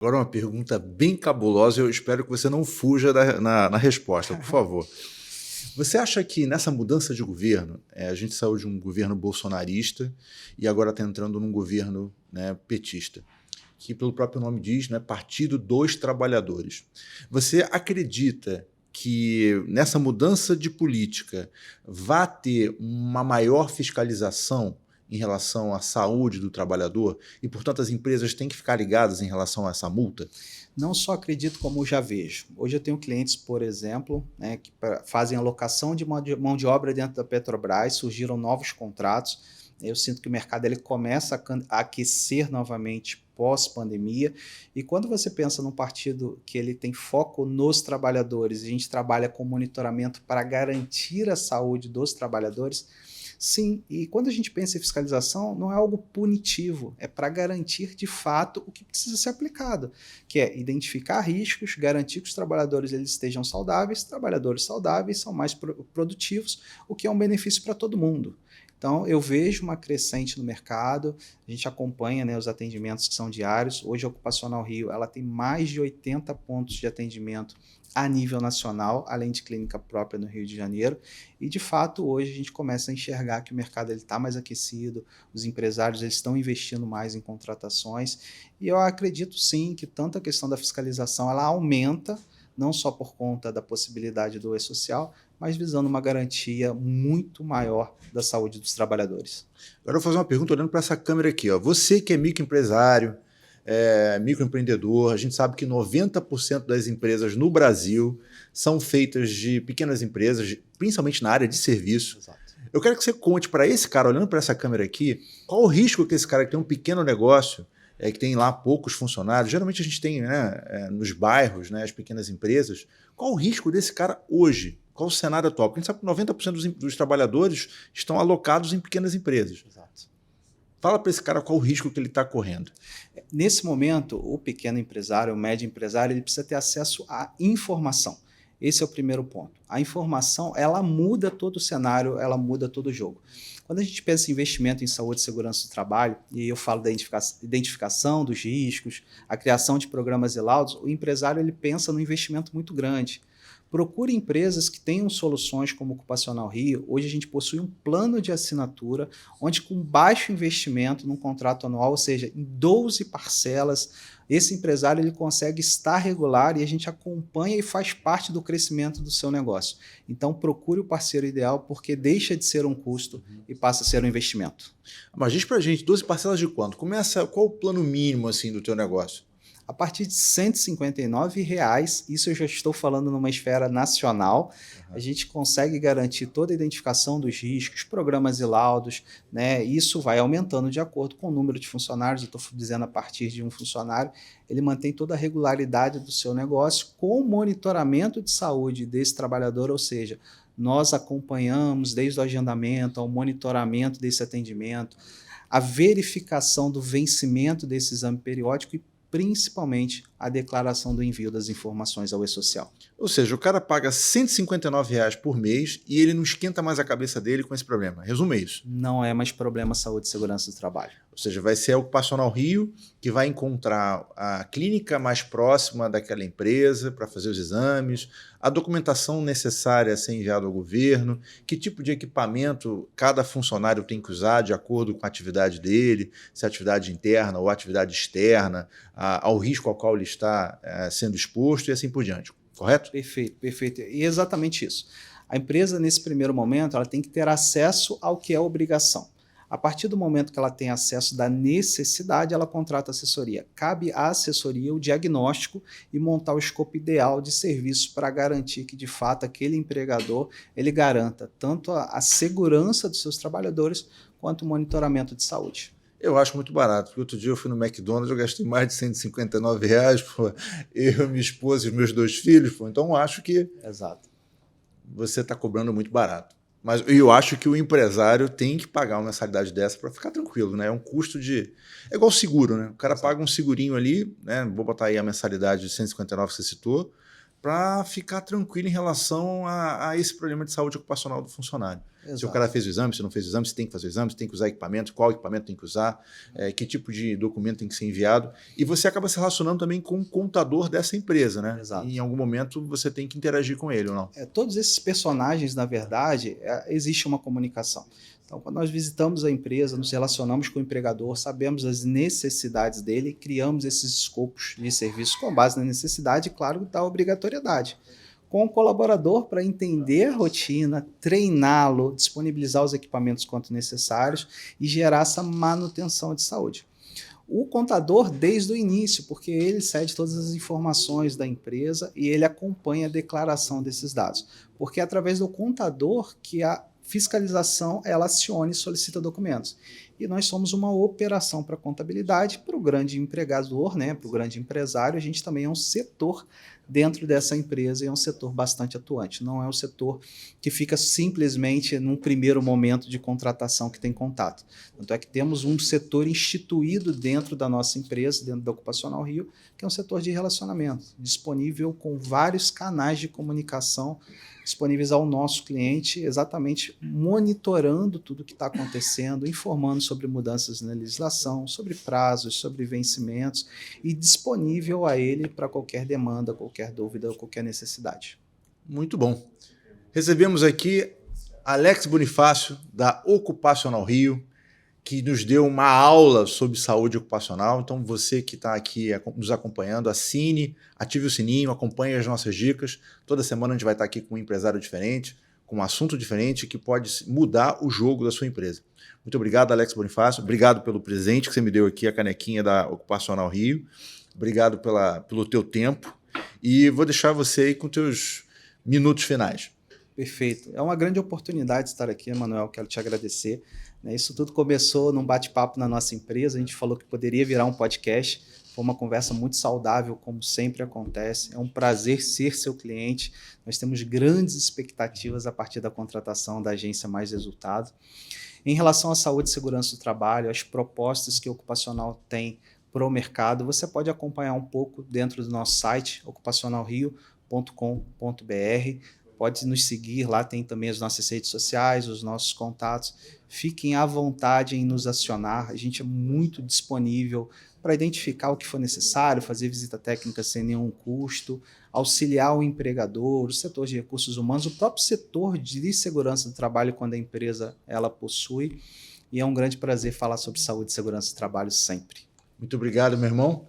Agora uma pergunta bem cabulosa, eu espero que você não fuja na resposta, por favor. Você acha que nessa mudança de governo, a gente saiu de um governo bolsonarista e agora está entrando num governo, né, petista, que pelo próprio nome diz, né, Partido dos Trabalhadores. Você acredita que nessa mudança de política vai ter uma maior fiscalização em relação à saúde do trabalhador e, portanto, as empresas têm que ficar ligadas em relação a essa multa? Não só acredito, como já vejo. Hoje eu tenho clientes, por exemplo, né, que fazem alocação de mão de obra dentro da Petrobras, surgiram novos contratos. Eu sinto que o mercado ele começa a aquecer novamente pós-pandemia. E quando você pensa num partido que ele tem foco nos trabalhadores, a gente trabalha com monitoramento para garantir a saúde dos trabalhadores. Sim, e quando a gente pensa em fiscalização, não é algo punitivo, é para garantir de fato o que precisa ser aplicado, que é identificar riscos, garantir que os trabalhadores eles estejam saudáveis, trabalhadores saudáveis são mais produtivos, o que é um benefício para todo mundo. Então, eu vejo uma crescente no mercado, a gente acompanha, né, os atendimentos que são diários. Hoje, a Ocupacional Rio ela tem mais de 80 pontos de atendimento a nível nacional, além de clínica própria no Rio de Janeiro. E, de fato, hoje a gente começa a enxergar que o mercado está mais aquecido, os empresários eles estão investindo mais em contratações. E eu acredito, sim, que tanto a questão da fiscalização ela aumenta, não só por conta da possibilidade do e-social, mas visando uma garantia muito maior da saúde dos trabalhadores. Agora eu vou fazer uma pergunta olhando para essa câmera aqui. Ó. Você que é microempresário, microempreendedor, a gente sabe que 90% das empresas no Brasil são feitas de pequenas empresas, principalmente na área de serviço. Exato. Eu quero que você conte para esse cara, olhando para essa câmera aqui, qual o risco que esse cara que tem um pequeno negócio, que tem lá poucos funcionários, geralmente a gente tem, né, nos bairros, né, as pequenas empresas, qual o risco desse cara hoje? Qual o cenário atual? Porque a gente sabe que 90% dos trabalhadores estão alocados em pequenas empresas. Exato. Fala para esse cara qual o risco que ele está correndo. Nesse momento, o pequeno empresário, o médio empresário, ele precisa ter acesso à informação. Esse é o primeiro ponto. A informação, ela muda todo o cenário, ela muda todo o jogo. Quando a gente pensa em investimento em saúde e segurança do trabalho, e eu falo da identificação dos riscos, a criação de programas e laudos, o empresário ele pensa num investimento muito grande. Procure empresas que tenham soluções como o Ocupacional Rio. Hoje a gente possui um plano de assinatura, onde com baixo investimento num contrato anual, ou seja, em 12 parcelas, esse empresário ele consegue estar regular e a gente acompanha e faz parte do crescimento do seu negócio. Então procure o parceiro ideal, porque deixa de ser um custo e passa a ser um investimento. Mas diz para a gente, 12 parcelas de quanto? Qual o plano mínimo assim, do teu negócio? A partir de R$ 159, isso eu já estou falando numa esfera nacional, a gente consegue garantir toda a identificação dos riscos, programas e laudos, né? Isso vai aumentando de acordo com o número de funcionários, eu estou dizendo a partir de um funcionário, ele mantém toda a regularidade do seu negócio com o monitoramento de saúde desse trabalhador, ou seja, nós acompanhamos desde o agendamento ao monitoramento desse atendimento, a verificação do vencimento desse exame periódico e principalmente a declaração do envio das informações ao e-social. Ou seja, o cara paga R$ 159 por mês e ele não esquenta mais a cabeça dele com esse problema. Resume isso. Não é mais problema saúde e segurança do trabalho. Ou seja, vai ser a Ocupacional Rio que vai encontrar a clínica mais próxima daquela empresa para fazer os exames, a documentação necessária a ser enviada ao governo, que tipo de equipamento cada funcionário tem que usar de acordo com a atividade dele, se é atividade interna ou atividade externa, ao risco ao qual ele está sendo exposto e assim por diante. Correto? Perfeito, perfeito. E exatamente isso. A empresa, nesse primeiro momento, ela tem que ter acesso ao que é obrigação. A partir do momento que ela tem acesso da necessidade, ela contrata assessoria. Cabe à assessoria o diagnóstico e montar o escopo ideal de serviços para garantir que, de fato, aquele empregador ele garanta tanto a segurança dos seus trabalhadores quanto o monitoramento de saúde. Eu acho muito barato, porque outro dia eu fui no McDonald's, eu gastei mais de R$ 159, pô, eu, minha esposa e os meus 2 filhos, pô, então eu acho que Exato. você está cobrando muito barato. Mas eu acho que o empresário tem que pagar uma mensalidade dessa para ficar tranquilo, né? É um custo de... É igual seguro, né? O cara paga um segurinho ali, né? Vou botar aí a mensalidade de 159 que você citou, para ficar tranquilo em relação a esse problema de saúde ocupacional do funcionário. Exato. Se o cara fez o exame, se não fez o exame, se tem que fazer o exame, se tem que usar equipamento, qual equipamento tem que usar, que tipo de documento tem que ser enviado. E você acaba se relacionando também com o contador dessa empresa, né? Exato. E em algum momento você tem que interagir com ele, ou não? Todos esses personagens, na verdade, existe uma comunicação. Então, quando nós visitamos a empresa, nos relacionamos com o empregador, sabemos as necessidades dele, criamos esses escopos de serviço com base na necessidade e, claro, da obrigatoriedade. Com o colaborador para entender a rotina, treiná-lo, disponibilizar os equipamentos quanto necessários e gerar essa manutenção de saúde. O contador desde o início, porque ele cede todas as informações da empresa e ele acompanha a declaração desses dados. Porque é através do contador que a fiscalização ela aciona e solicita documentos. E nós somos uma operação para contabilidade, para o grande empregador, né, para o grande empresário, a gente também é um setor dentro dessa empresa e é um setor bastante atuante. Não é um setor que fica simplesmente num primeiro momento de contratação que tem contato. Tanto é que temos um setor instituído dentro da nossa empresa, dentro da Ocupacional Rio, que é um setor de relacionamento, disponível com vários canais de comunicação disponíveis ao nosso cliente, exatamente monitorando tudo o que está acontecendo, informando sobre mudanças na legislação, sobre prazos, sobre vencimentos e disponível a ele para qualquer demanda, qualquer dúvida ou qualquer necessidade. Muito bom. Recebemos aqui Alex Bonifácio, da Ocupacional Rio, que nos deu uma aula sobre saúde ocupacional. Então, você que está aqui nos acompanhando, assine, ative o sininho, acompanhe as nossas dicas. Toda semana a gente vai estar aqui com um empresário diferente, com um assunto diferente que pode mudar o jogo da sua empresa. Muito obrigado, Alex Bonifácio. Obrigado pelo presente que você me deu aqui, a canequinha da Ocupacional Rio. Obrigado pelo teu tempo. E vou deixar você aí com teus minutos finais. Perfeito. É uma grande oportunidade estar aqui, Emanuel. Quero te agradecer. Isso tudo começou num bate-papo na nossa empresa. A gente falou que poderia virar um podcast. Foi uma conversa muito saudável, como sempre acontece. É um prazer ser seu cliente. Nós temos grandes expectativas a partir da contratação da agência Mais Resultado. Em relação à saúde e segurança do trabalho, as propostas que a Ocupacional tem para o mercado, você pode acompanhar um pouco dentro do nosso site, ocupacionalrio.com.br. Pode nos seguir, lá tem também as nossas redes sociais, os nossos contatos. Fiquem à vontade em nos acionar, a gente é muito disponível para identificar o que for necessário, fazer visita técnica sem nenhum custo, auxiliar o empregador, o setor de recursos humanos, o próprio setor de segurança do trabalho quando a empresa ela possui. E é um grande prazer falar sobre saúde e segurança do trabalho sempre. Muito obrigado, meu irmão.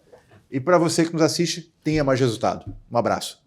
E para você que nos assiste, tenha mais resultado. Um abraço.